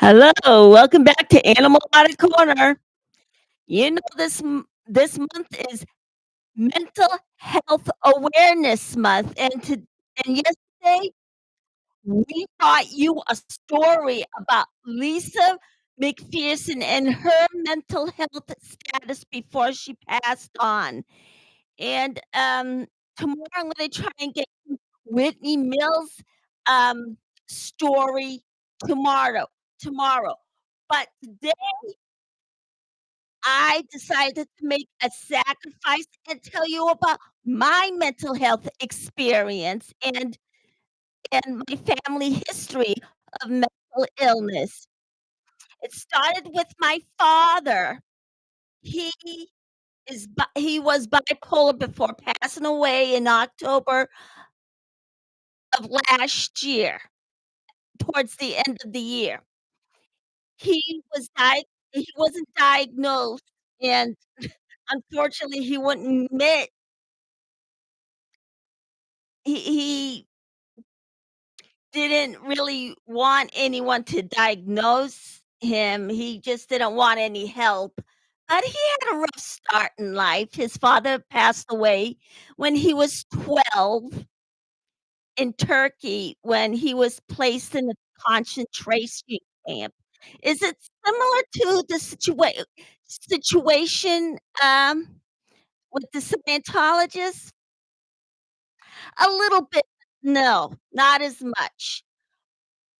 Hello, welcome back to Animal Audit Corner. This month is Mental Health Awareness Month, and yesterday we brought you a story about Lisa McPherson and her mental health status before she passed on. And tomorrow I'm going to try and get Whitney Mills' um, story tomorrow. Tomorrow, but today I decided to make a sacrifice and tell you about my mental health experience and my family history of mental illness. It started with my father. He he was bipolar before passing away in October of last year, towards the end of the year. He wasn't diagnosed, and unfortunately, he wouldn't admit he didn't really want anyone to diagnose him, he just didn't want any help, but he had a rough start in life. His father passed away when he was 12 in Turkey when he was placed in a concentration camp. Is it similar to the situation, with the Scientologists? A little bit. No, not as much.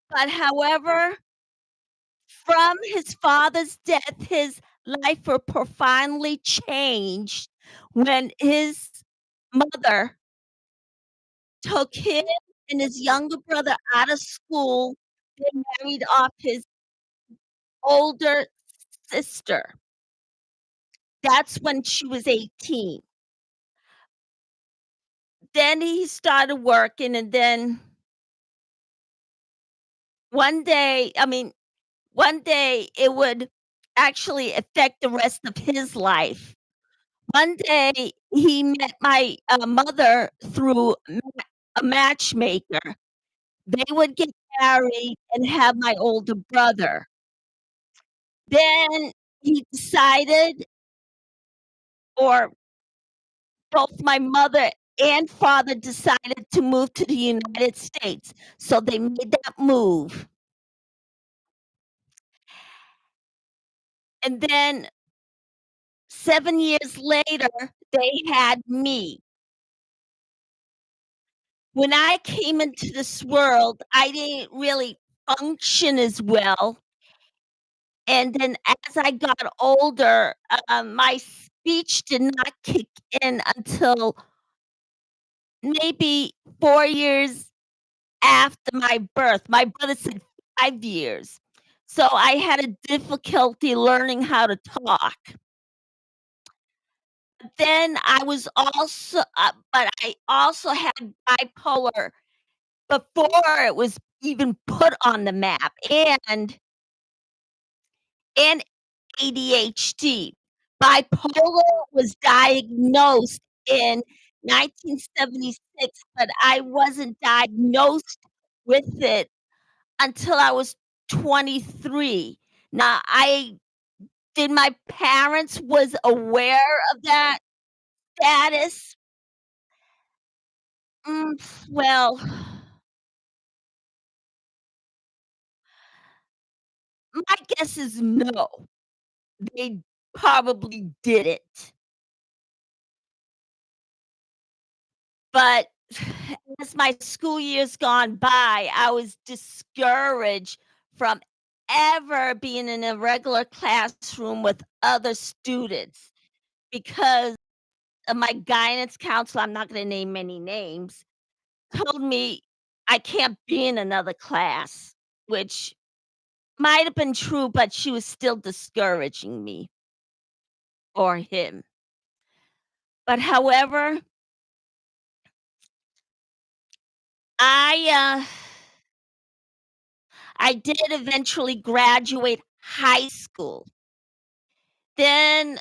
But however, from his father's death, his life were profoundly changed when his mother took him and his younger brother out of school. They married off his older sister. That's when she was 18. Then he started working, and then one day I mean, one day it would actually affect the rest of his life. One day, he met my, mother through a matchmaker. They would get married and have my older brother. Then he decided, or both my mother and father decided to move to the United States, so they made that move. And then 7 years later, they had me. When I came into this world, I didn't really function as well. And then as I got older, my speech did not kick in until maybe 4 years after my birth. My brother said 5 years. So I had a difficulty learning how to talk. Then I also had bipolar before it was even put on the map, and ADHD. Bipolar was diagnosed in 1976, but I wasn't diagnosed with it until I was 23. Now, I did my parents was aware of that status? Well, my guess is no. They probably didn't. But as my school years gone by, I was discouraged from ever being in a regular classroom with other students because of my guidance counselor, I'm not gonna name any names, told me I can't be in another class, which might have been true, but she was still discouraging me or him. But however, I, uh I did eventually graduate high school. Then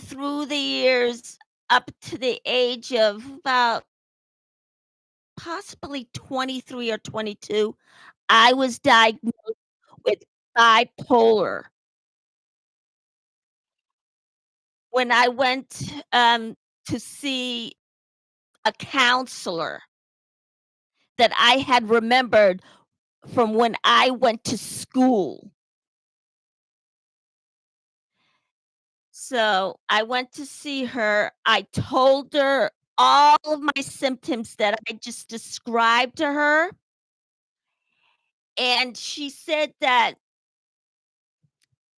through the years, up to the age of about possibly 23 or 22, I was diagnosed. with bipolar. When I went, to see a counselor that I had remembered from when I went to school. So, I went to see her, I told her all of my symptoms that I just described to her, and she said that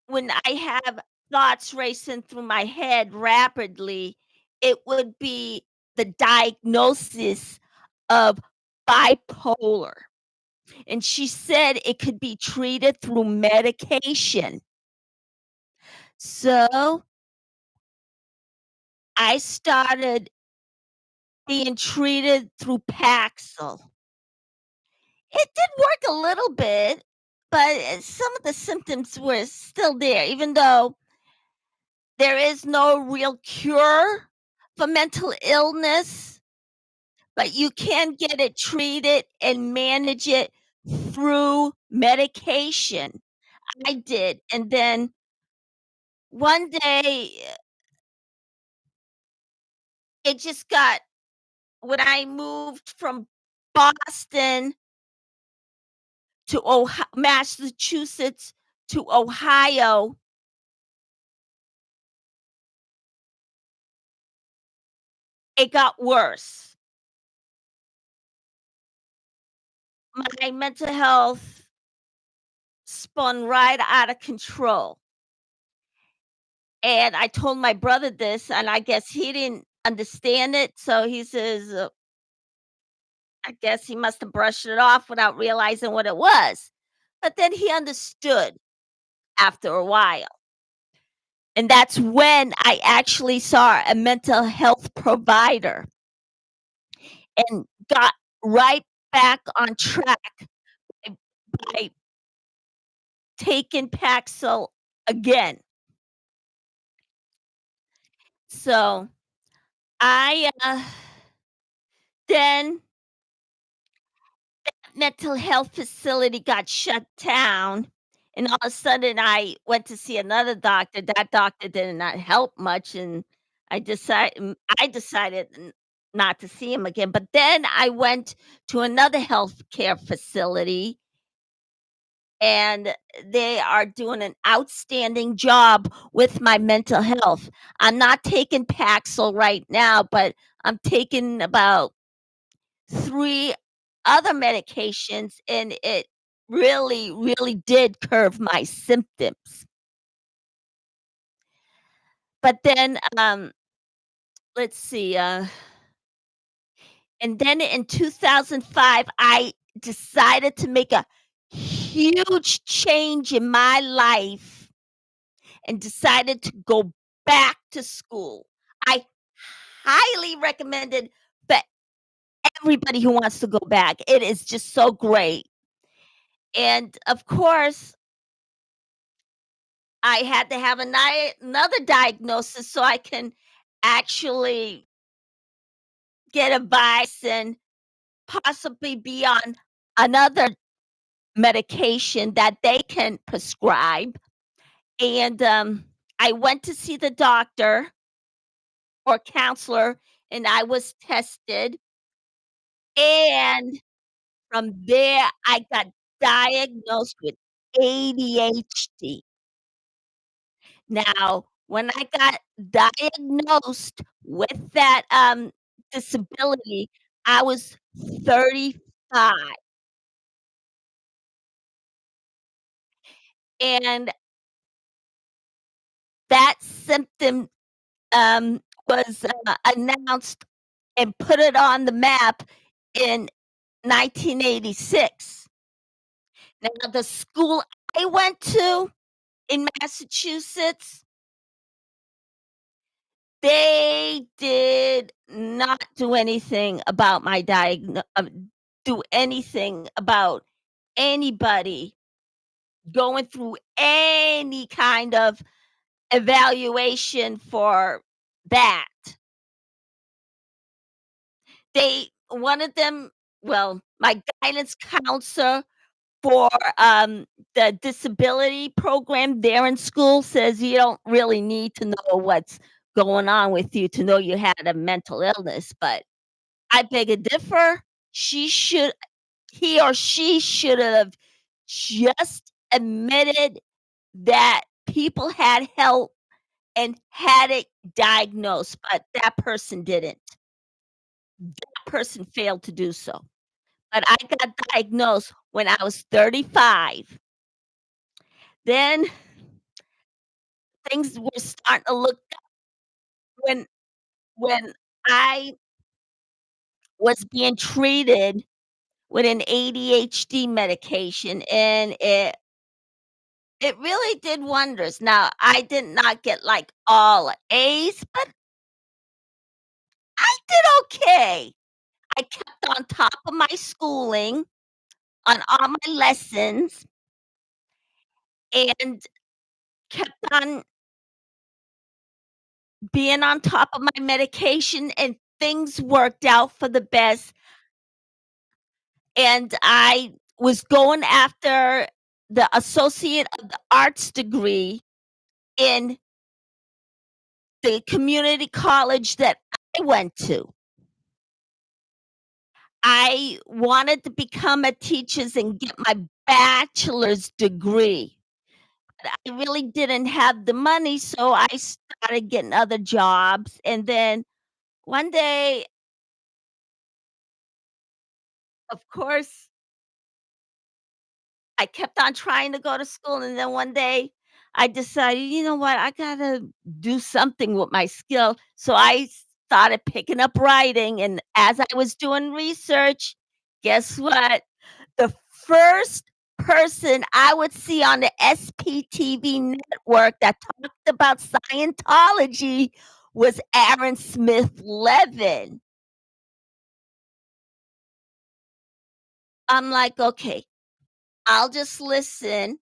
when I have thoughts racing through my head rapidly, it would be the diagnosis of bipolar, and she said it could be treated through medication. So, I started being treated through Paxil. It did work a little bit, but, some of the symptoms were still there, even though there is no real cure for mental illness, but you can get it treated and manage it through medication. I did, and then one day, it just got when I moved from Boston to Massachusetts to Ohio, it got worse. My mental health spun right out of control, and I told my brother this, and I guess he didn't understand it, so he says, I guess he must have brushed it off without realizing what it was. But then he understood after a while, and that's when I actually saw a mental health provider and got right back on track by taking Paxil again. So, I, then mental health facility got shut down, and all of a sudden, I went to see another doctor. That doctor did not help much, and I decided not to see him again, but then I went to another healthcare facility, and they are doing an outstanding job with my mental health. I'm not taking Paxil right now, but I'm taking about 3 other medications, and it really, really did curb my symptoms. But then, let's see, and then in 2005, I decided to make a huge change in my life and decided to go back to school. I highly recommend it for everybody who wants to go back. It is just so great. And of course, I had to have another diagnosis so I can actually get advice and possibly be on another medication that they can prescribe. And I went to see the doctor or counselor, and I was tested. And from there, I got diagnosed with ADHD. Now, when I got diagnosed with that, disability, I was 35, and that symptom, was, announced and put it on the map in 1986. Now, the school I went to in Massachusetts, they did not do anything about my do anything about anybody going through any kind of evaluation for that. They one of them well, my guidance counselor for, the disability program there in school says you don't really need to know what's going on with you to know you had a mental illness, but I beg to differ. She should He or she should have just admitted that people had help and had it diagnosed, but that person didn't. That person failed to do so. But I got diagnosed when I was 35. Then things were starting to look up when when I was being treated with an ADHD medication, and it really did wonders. Now, I did not get, like, all A's, but I did okay. I kept on top of my schooling, on all my lessons, and kept on being on top of my medication, and things worked out for the best, and I was going after the Associate of the Arts degree in the community college that I went to. I wanted to become a teacher's and get my bachelor's degree. But I really didn't have the money, so I started getting other jobs, and then one day, of course, I kept on trying to go to school, and then one day, I decided, "You know what? I gotta do something with my skill." So I started picking up writing, and as I was doing research, guess what? The first person I would see on the SPTV network that talked about Scientology was Aaron Smith Levin. I'm like, "Okay, I'll just listen,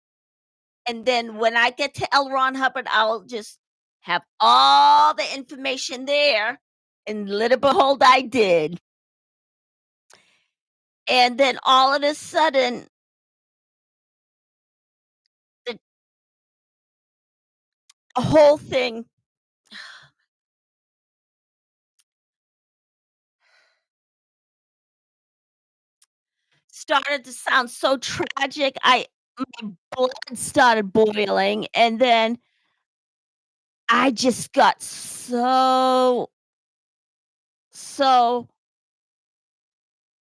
and then when I get to L. Ron Hubbard, I'll just have all the information there." And little behold, I did. And then all of a sudden, the whole thing started to sound so tragic. My blood started boiling, and then I just got so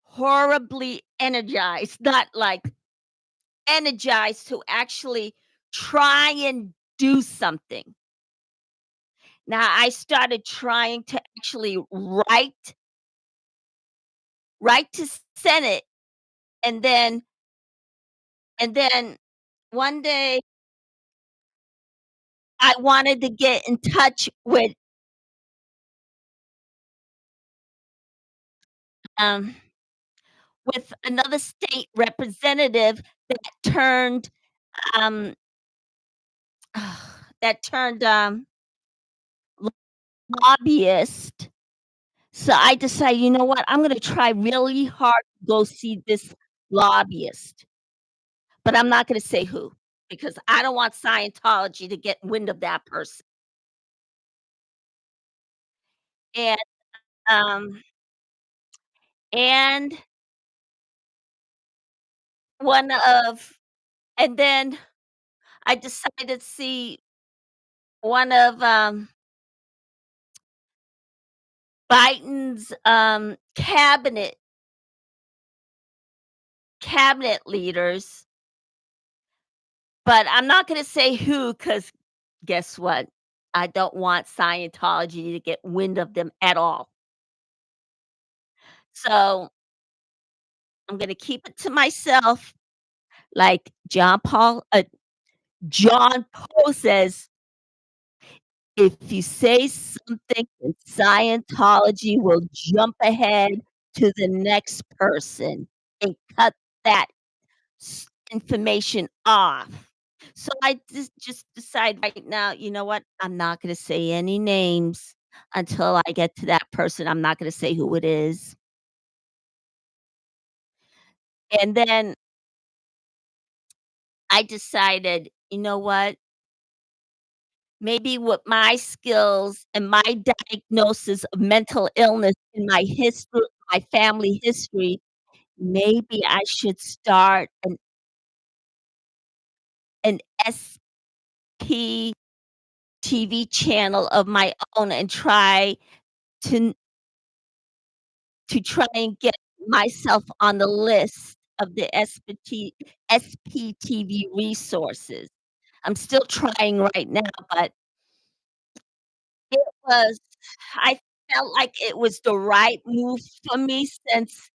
horribly energized, not like energized to actually try and do something. Now I started trying to actually write to Senate, and then one day I wanted to get in touch um, with another state representative that turned, um, that turned, lobbyist. So I decided, "You know what? I'm gonna try really hard to go see this lobbyist, but I'm not gonna say who, because I don't want Scientology to get wind of that person." And, um, and one of and then I decided to see one of, Biden's, cabinet leaders, but I'm not gonna say who, because guess what? I don't want Scientology to get wind of them at all. So, I'm gonna keep it to myself, like John Poe says, "If you say something, then Scientology will jump ahead to the next person and cut that information off." So I just decide right now, you know what? I'm not gonna say any names until I get to that person. I'm not gonna say who it is. And then I decided, you know what? Maybe with my skills and my diagnosis of mental illness in my family history, maybe I should start an SP TV channel of my own and to try and get myself on the list of the SPTV resources. I'm still trying right now, but it was I felt like it was the right move for me since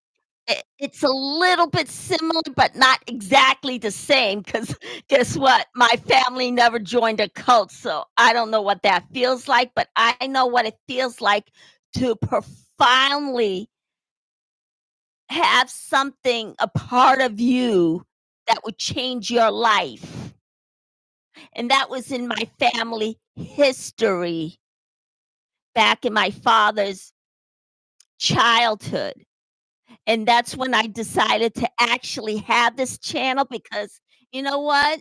it's a little bit similar, but not exactly the same. Because guess what? My family never joined a cult, so I don't know what that feels like, but I know what it feels like to profoundly have something a part of you that would change your life, and that was in my family history back in my father's childhood. And that's when I decided to actually have this channel because, you know what?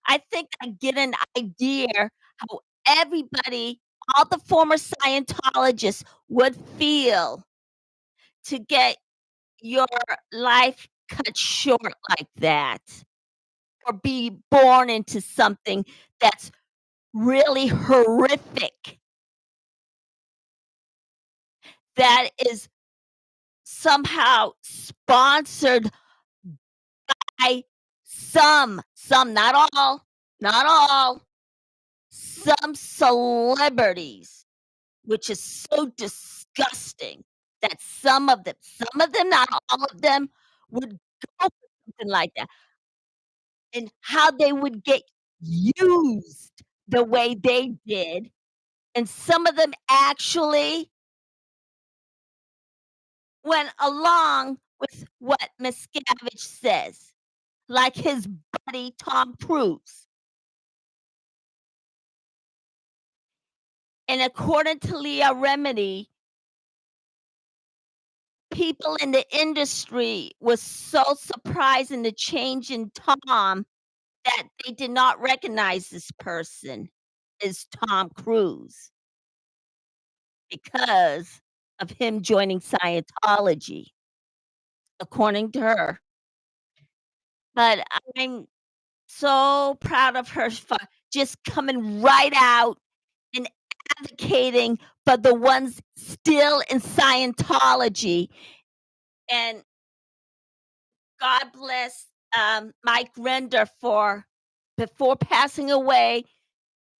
I think I get an idea how everybody, all the former Scientologists would feel to get your life cut short like that, or be born into something that's really horrific, that is somehow sponsored by some, not all, some celebrities, which is so disgusting that some of them, not all of them, would go for something like that, and how they would get used the way they did, and some of them actually went along with what Miscavige says, like his buddy Tom Cruise. And according to Leah Remedy, people in the industry was so surprised in the change in Tom that they did not recognize this person as Tom Cruise because of him joining Scientology, according to her. But I'm so proud of her for just coming right out and advocating for the ones still in Scientology. And God bless, Mike Render for, before passing away,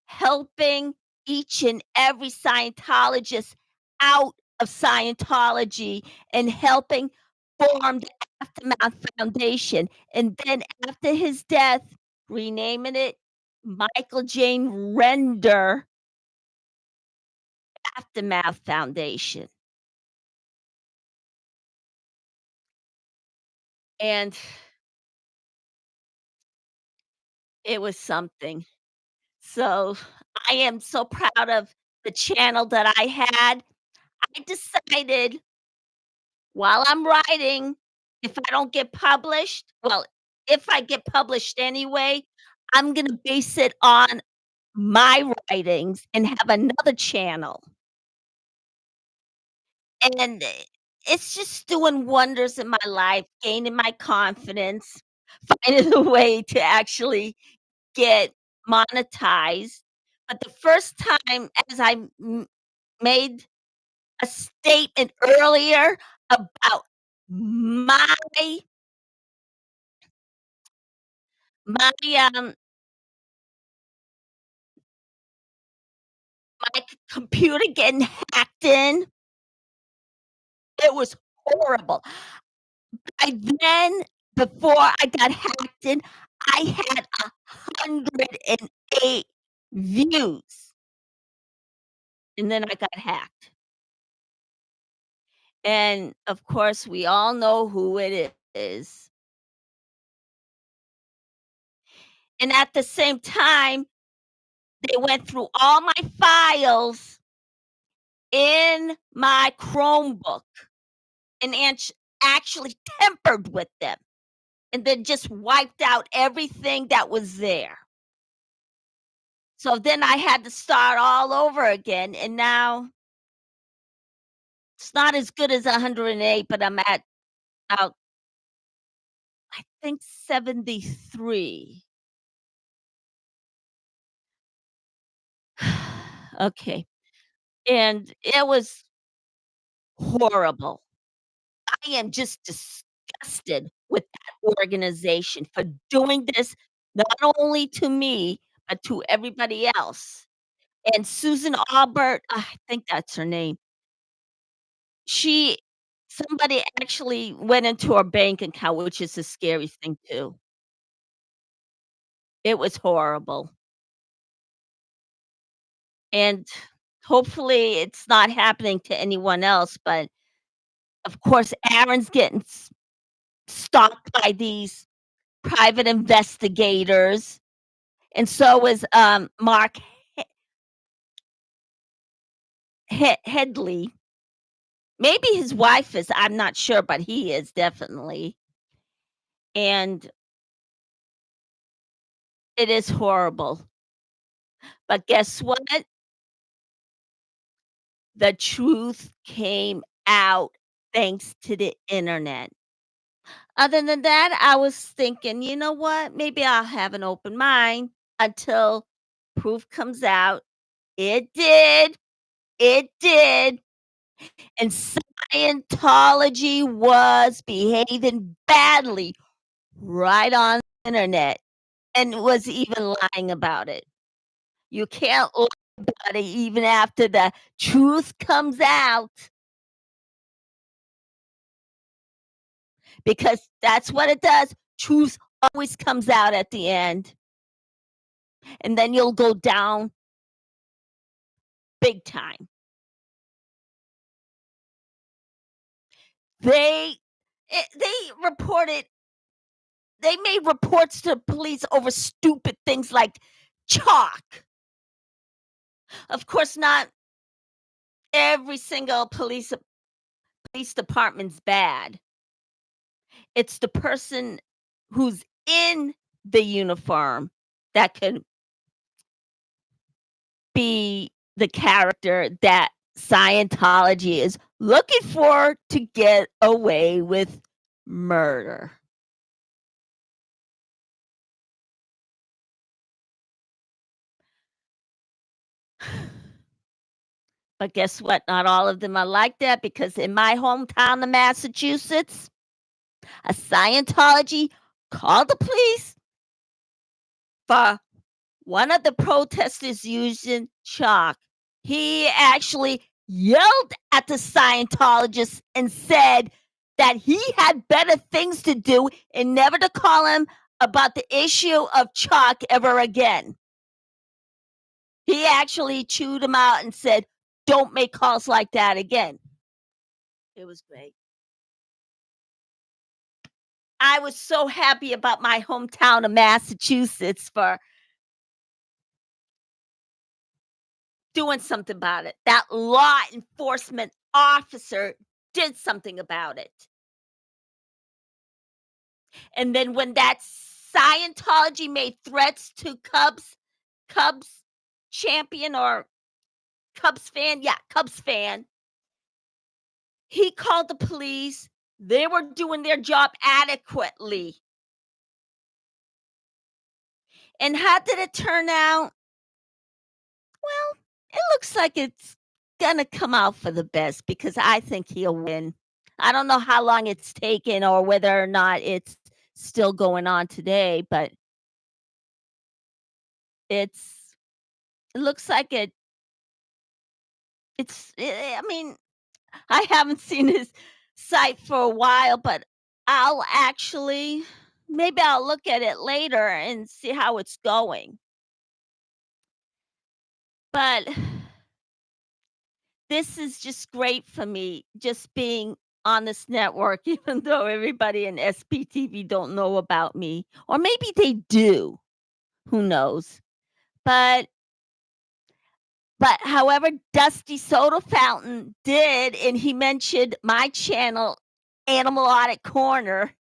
helping each and every Scientologist out of Scientology and helping form the Aftermath Foundation, and then after his death, renaming it Michael Jane Render Aftermath Foundation, and it was something. So, I am so proud of the channel that I had. I decided while I'm writing, if I don't get published, well, if I get published anyway, I'm gonna base it on my writings and have another channel. And it's just doing wonders in my life, gaining my confidence, finding a way to actually get monetized. But the first time, as I made a statement earlier about my my, my computer getting hacked in, it was horrible. I then before I got hacked in, I had 108 views, and then I got hacked. And, of course, we all know who it is. And at the same time, they went through all my files in my Chromebook and actually tempered with them. and then just wiped out everything that was there. So then I had to start all over again, and now it's not as good as 108, but I'm at about, I think, 73. Okay, and it was horrible. I am just disgusted with that organization for doing this, not only to me, but to everybody else. And Susan Albert, I think that's her name, she somebody actually went into her bank account, which is the scariest thing too. It was horrible, and hopefully it's not happening to anyone else, but, of course, Aaron's getting stalked by these private investigators, and so is, Mark Headley. Maybe his wife is, I'm not sure, but he is definitely, and it is horrible. But guess what? The truth came out thanks to the internet. Other than that, I was thinking, "You know what? Maybe I'll have an open mind until proof comes out." It did, it did, and Scientology was behaving badly right on the internet and was even lying about it. You can't lie about it even after the truth comes out, because that's what it does. Truth always comes out at the end, and then you'll go down big time. They they reported they made reports to police over stupid things like chalk. Of course, not every single police department's bad. It's the person who's in the uniform that could be the character that Scientology is looking for to get away with murder. But guess what? Not all of them are like that, because in my hometown of Massachusetts, a Scientology called the police for one of the protesters using chalk. He actually yelled at the Scientologist and said that he had better things to do and never to call him about the issue of chalk ever again. He actually chewed him out and said, "Don't make calls like that again." It was great. I was so happy about my hometown of Massachusetts for doing something about it. That law enforcement officer did something about it. And then when that Scientology made threats to Cubs champion or Cubs fan, yeah, Cubs fan, he called the police. They were doing their job adequately. And how did it turn out? Well, it looks like it's gonna come out for the best, because I think he'll win. I don't know how long it's taken or whether or not it's still going on today, but it's it looks like I mean, I haven't seen his site for a while, but I'll actually maybe I'll look at it later and see how it's going. But this is just great for me, just being on this network, even though everybody in SPTV don't know about me, or maybe they do, who knows? But however, Dusty Soda Fountain did, and he mentioned my channel, Animal Audit Corner,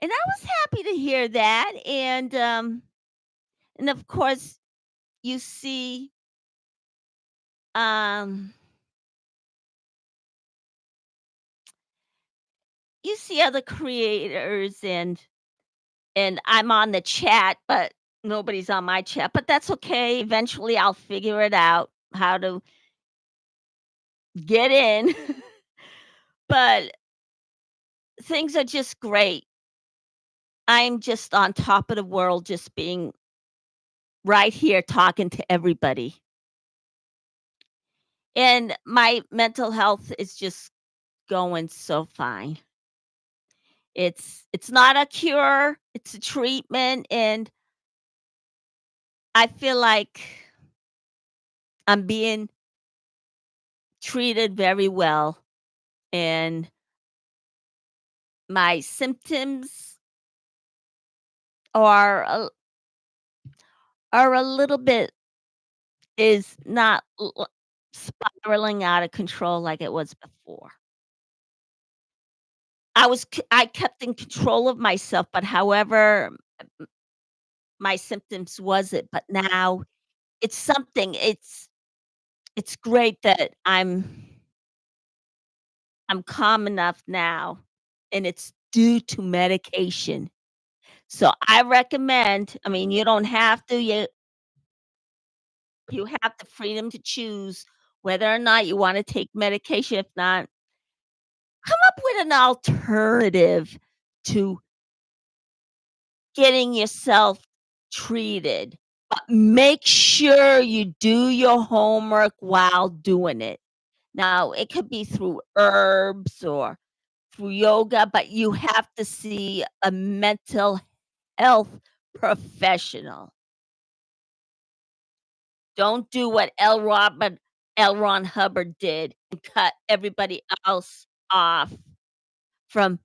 And I was happy to hear that, and of course, you see, um, you see other creators and I'm on the chat, but nobody's on my chat, but that's okay. Eventually, I'll figure it out how to get in. But things are just great. I'm just on top of the world, just being right here talking to everybody. And my mental health is just going so fine. It's not a cure, it's a treatment, and I feel like I'm being treated very well, and my symptoms are are a little bit is not spiraling out of control like it was before. I kept in control of myself, but however my symptoms wasn't, but now it's something it's great that I'm calm enough now, and it's due to medication. So I recommend, I mean, you don't have to, you have the freedom to choose whether or not you wanna take medication. If not, come up with an alternative to getting yourself treated, but make sure you do your homework while doing it. Now, it could be through herbs or through yoga, but you have to see a mental health professional. Don't do what L. Ron Hubbard did and cut everybody else off from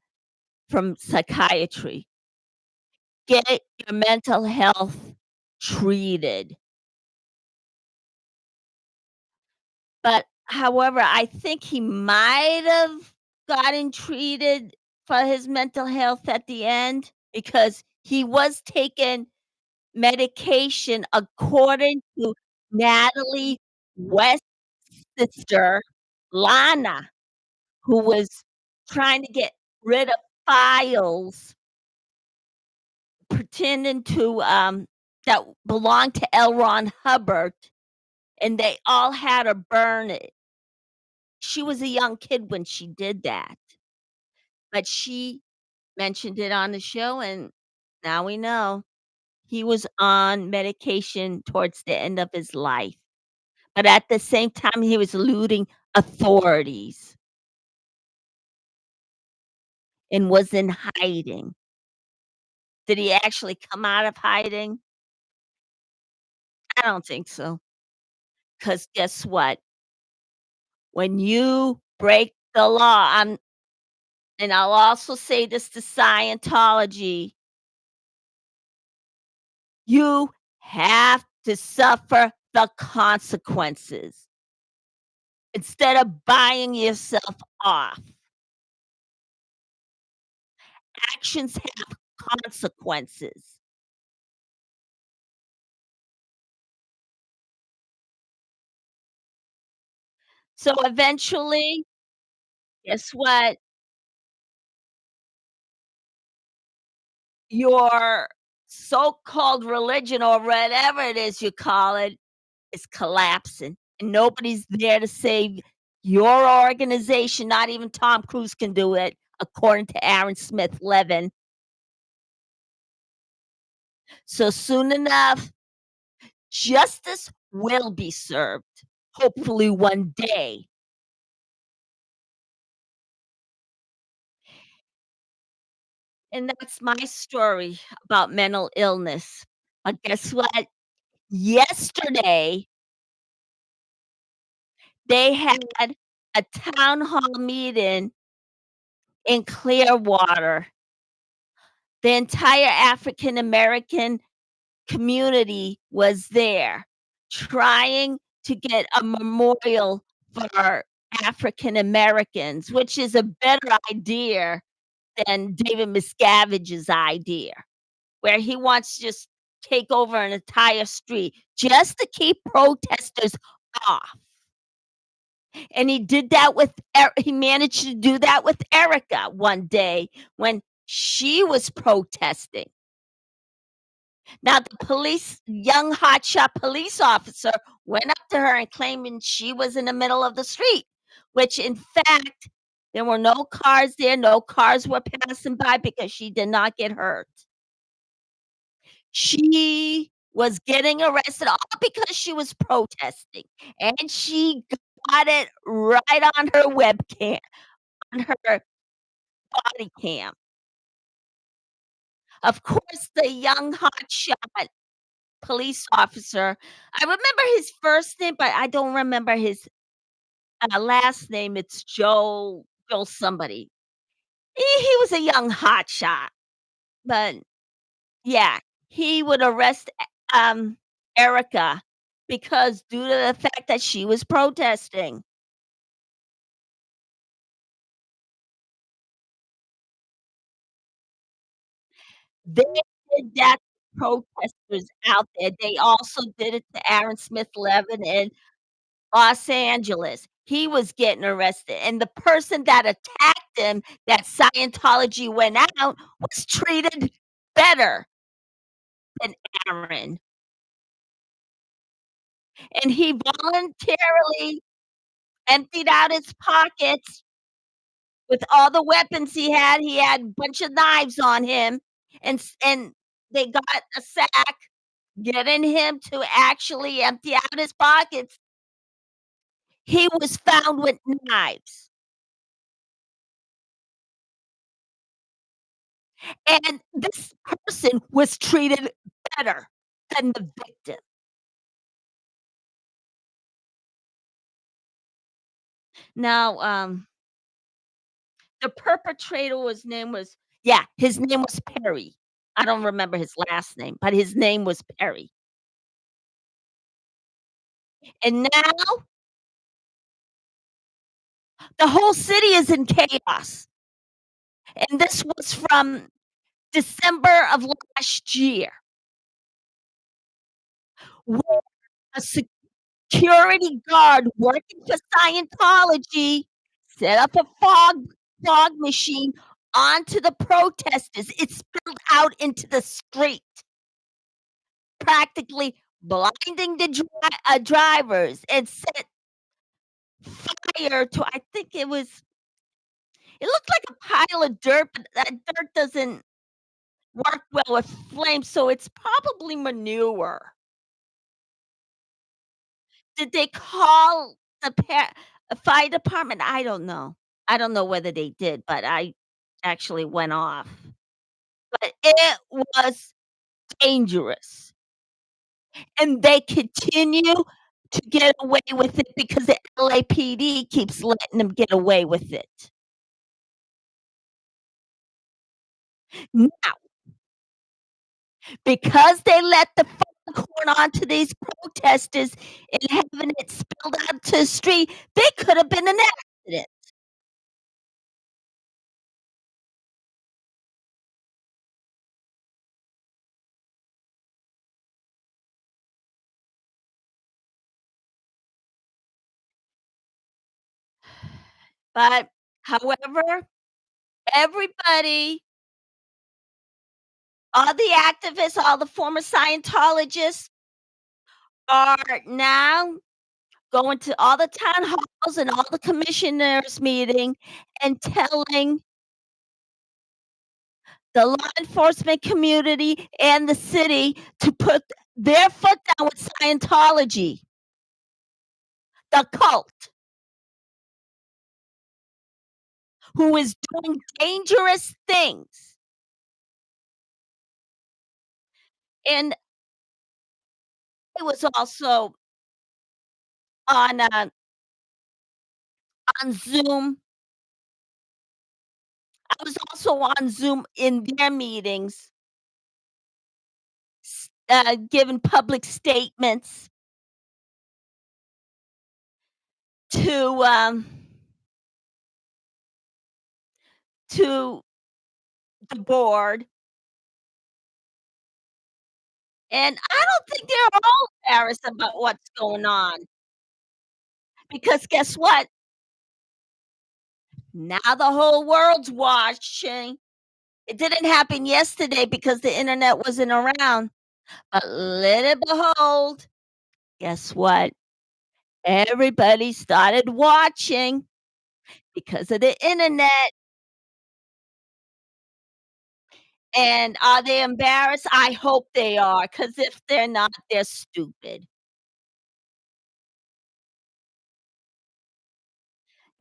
psychiatry. Get your mental health treated. But, however, I think he might have gotten treated for his mental health at the end because he was taking medication according to Natalie West's sister, Lana, who was trying to get rid of files pretending to, that belonged to L. Ron Hubbard, and they all had her burn it. She was a young kid when she did that, but she mentioned it on the show, and now we know he was on medication towards the end of his life, but at the same time, he was eluding authorities and was in hiding. Did he actually come out of hiding? I don't think so. Because guess what? When you break the law, and I'll also say this to Scientology, you have to suffer the consequences instead of buying yourself off. Actions have consequences. So eventually, guess what? Your so-called religion or whatever it is you call it is collapsing, and nobody's there to save your organization. Not even Tom Cruise can do it, according to Aaron Smith Levin. So soon enough, justice will be served, hopefully one day. And that's my story about mental illness. But guess what? Yesterday, they had a town hall meeting in Clearwater. The entire African American community was there trying to get a memorial for African Americans, which is a better idea than David Miscavige's idea, where he wants to just take over an entire street just to keep protesters off. And he did that with he managed to do that with Erica one day when she was protesting. Now the young hotshot police officer went up to her and claiming she was in the middle of the street, which in fact, there were no cars there, no cars were passing by because she did not get hurt. She was getting arrested all because she was protesting, and she got it right on her webcam, on her body cam. Of course, the young hotshot police officer, I remember his first name, but I don't remember his, last name. It's Joe somebody. He was a young hotshot, but yeah, he would arrest, Erica because due to the fact that she was protesting. They did that to protesters out there. They also did it to Aaron Smith Levin in Los Angeles. He was getting arrested, and the person that attacked him, that Scientology went out, was treated better than Aaron, and he voluntarily emptied out his pockets with all the weapons he had. He had a bunch of knives on him, and they got a sack, getting him to actually empty out his pockets. He was found with knives, and this person was treated better than the victim. Now, the perpetrator, his name was, yeah, his name was Perry. I don't remember his last name, but his name was Perry. And now the whole city is in chaos. And this was from December of last year, where a security guard working for Scientology set up a fog machine onto the protesters. It spilled out into the street, practically blinding the drivers, and set fire to, I think it looked like a pile of dirt, but that dirt doesn't work well with flames, so it's probably manure. Did they call the fire department? I don't know. I don't know whether they did, but I actually went off. But it was dangerous, and they continue to get away with it because the LAPD keeps letting them get away with it. Now, because they let the foghorn onto these protesters and having it spilled out to the street, they could have been an accident. But, however, everybody, all the activists, all the former Scientologists are now going to all the town halls and all the commissioners meeting and telling the law enforcement community and the city to put their foot down with Scientology, the cult, who is doing dangerous things. And I was also on Zoom. I was also on Zoom in their meetings, giving public statements to, to the board, and I don't think they're all embarrassed about what's going on, because guess what? Now the whole world's watching. It didn't happen yesterday because the internet wasn't around, but let it behold, guess what? Everybody started watching because of the internet, and are they embarrassed? I hope they are, because if they're not, they're stupid.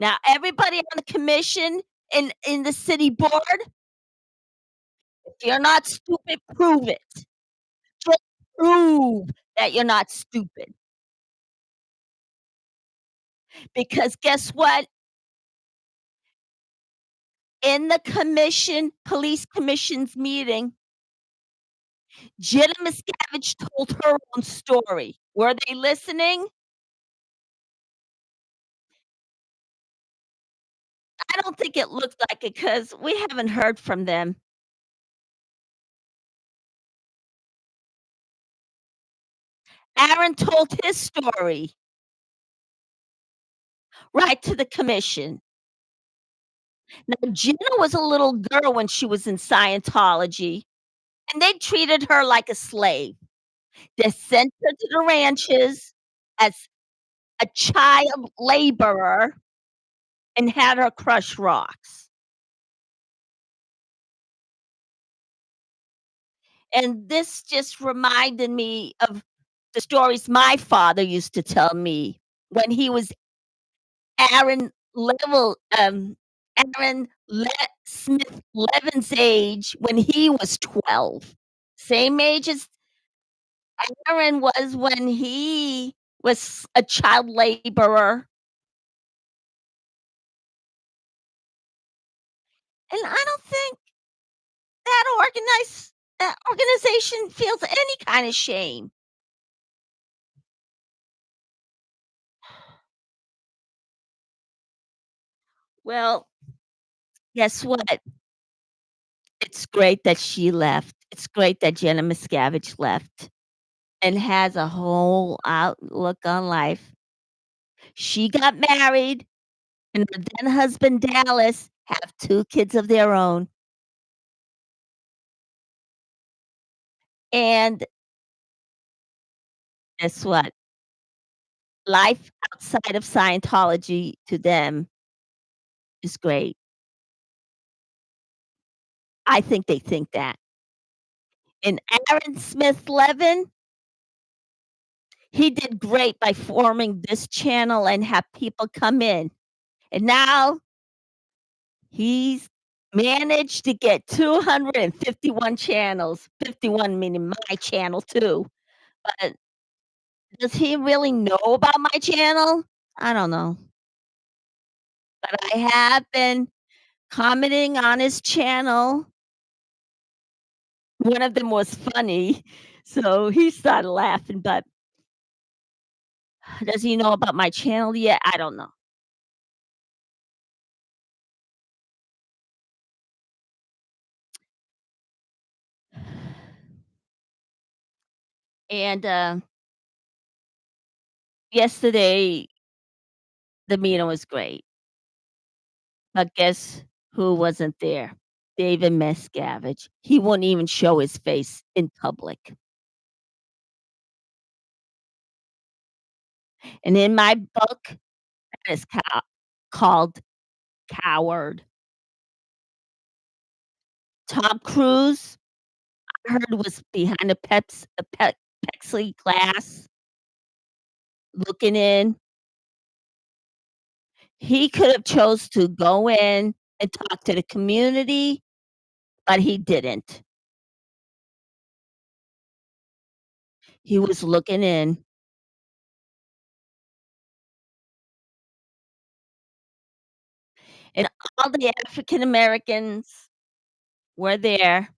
Now everybody on the commission, in the city board, if you're not stupid, prove it. Just prove that you're not stupid, because guess what? In the commission police commission's meeting, Jenna Miscavige told her own story. Were they listening? I don't think it looked like it, because we haven't heard from them. Aaron told his story right to the commission. Now, Jenna was a little girl when she was in Scientology, and they treated her like a slave. They sent her to the ranches as a child laborer and had her crush rocks. And this just reminded me of the stories my father used to tell me when he was Aaron Level Aaron Smith Levin's age when he was 12. Same age as Aaron was when he was a child laborer, and I don't think that organization feels any kind of shame. Well, guess what? It's great that she left. It's great that Jenna Miscavige left and has a whole outlook on life. She got married, and her then husband, Dallas, have 2 kids of their own, and guess what? Life outside of Scientology to them is great. I think that. And Aaron Smith Levin, he did great by forming this channel and have people come in. And now he's managed to get 251 channels, 51 meaning my channel too. But does he really know about my channel? I don't know. But I have been commenting on his channel. One of them was funny, so he started laughing, but does he know about my channel yet? I don't know. And, yesterday, the meeting was great, but guess who wasn't there? David Miscavige. He wouldn't even show his face in public. And in my book, that is called Coward. Tom Cruise, I heard, was behind a plexiglass looking in. He could have chose to go in and talk to the community, but he didn't. He was looking in, and all the African Americans were there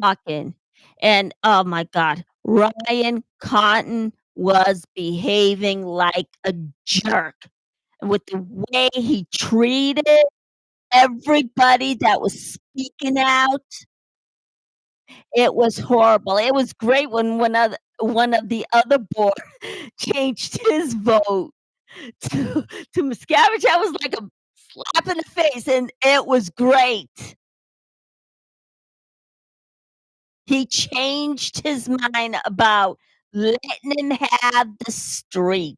talking, and, oh my god, Ryan Cotton was behaving like a jerk, and with the way he treated everybody that was speaking out, it was horrible. It was great when one of the other board changed his vote to to Miscavige. That was like a slap in the face, and it was great. He changed his mind about letting him have the street.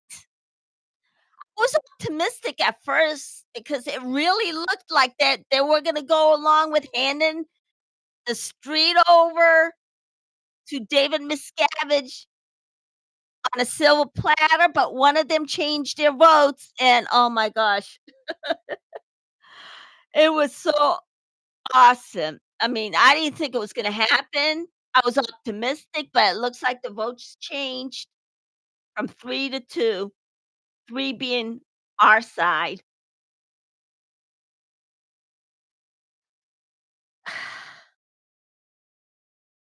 I was optimistic at first because it really looked like that they were gonna go along with handing the street over to David Miscavige on a silver platter, but one of them changed their votes, and oh my gosh, it was so awesome. I mean, I didn't think it was gonna happen. I was optimistic, but it looks like the votes changed from 3 to 2, 3 being our side.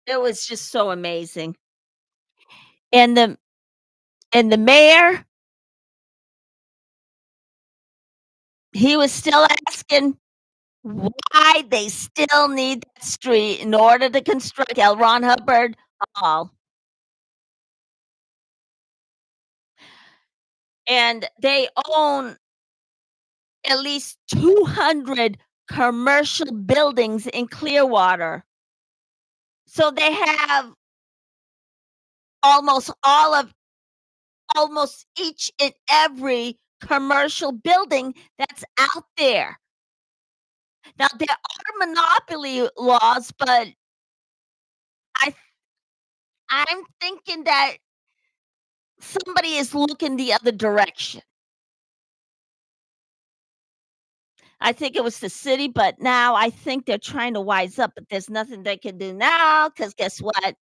It was just so amazing. And the mayor, he was still asking why they still need that street in order to construct L. Ron Hubbard Hall. And they own at least 200 commercial buildings in Clearwater. So they have almost all of almost each and every commercial building that's out there. Now there are monopoly laws, but I I'm thinking that somebody is looking the other direction. I think it was the city, but now I think they're trying to wise up, but there's nothing they can do now because guess what?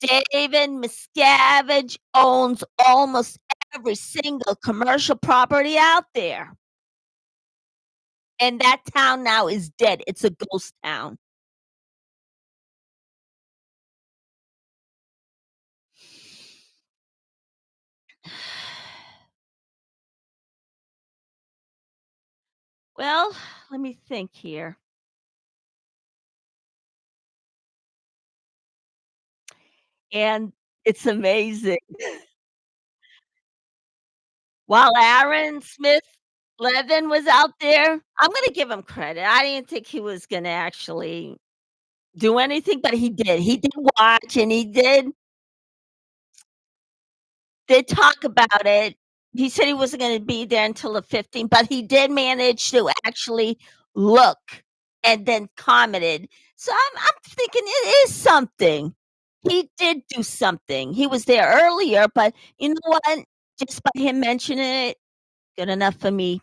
David Miscavige owns almost every single commercial property out there, and that town now is dead. It's a ghost town. Well, let me think here. And it's amazing. While Aaron Smith Levin was out there, I'm gonna give him credit. I didn't think he was gonna actually do anything, but he did. He did watch and he did talk about it. He said he wasn't gonna be there until the 15th, but he did manage to actually look and then commented. So I'm thinking it is something. He did do something. He was there earlier, but you know what? Just by him mentioning it, good enough for me.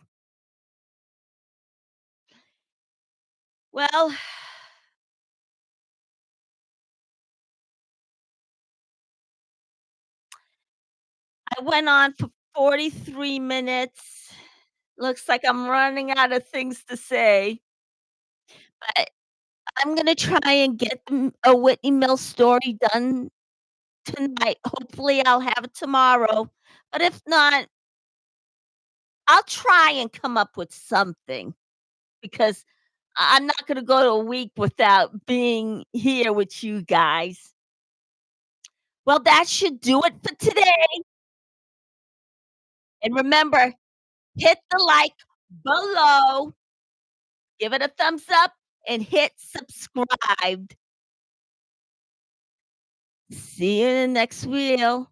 Well, I went on for 43 minutes. Looks like I'm running out of things to say, but I'm gonna try and get a Whitney Mills story done tonight. Hopefully, I'll have it tomorrow, but if not, I'll try and come up with something because I'm not gonna go to a week without being here with you guys. Well, that should do it for today, and remember, hit the like below, give it a thumbs up, and hit subscribe. See you in the next reel.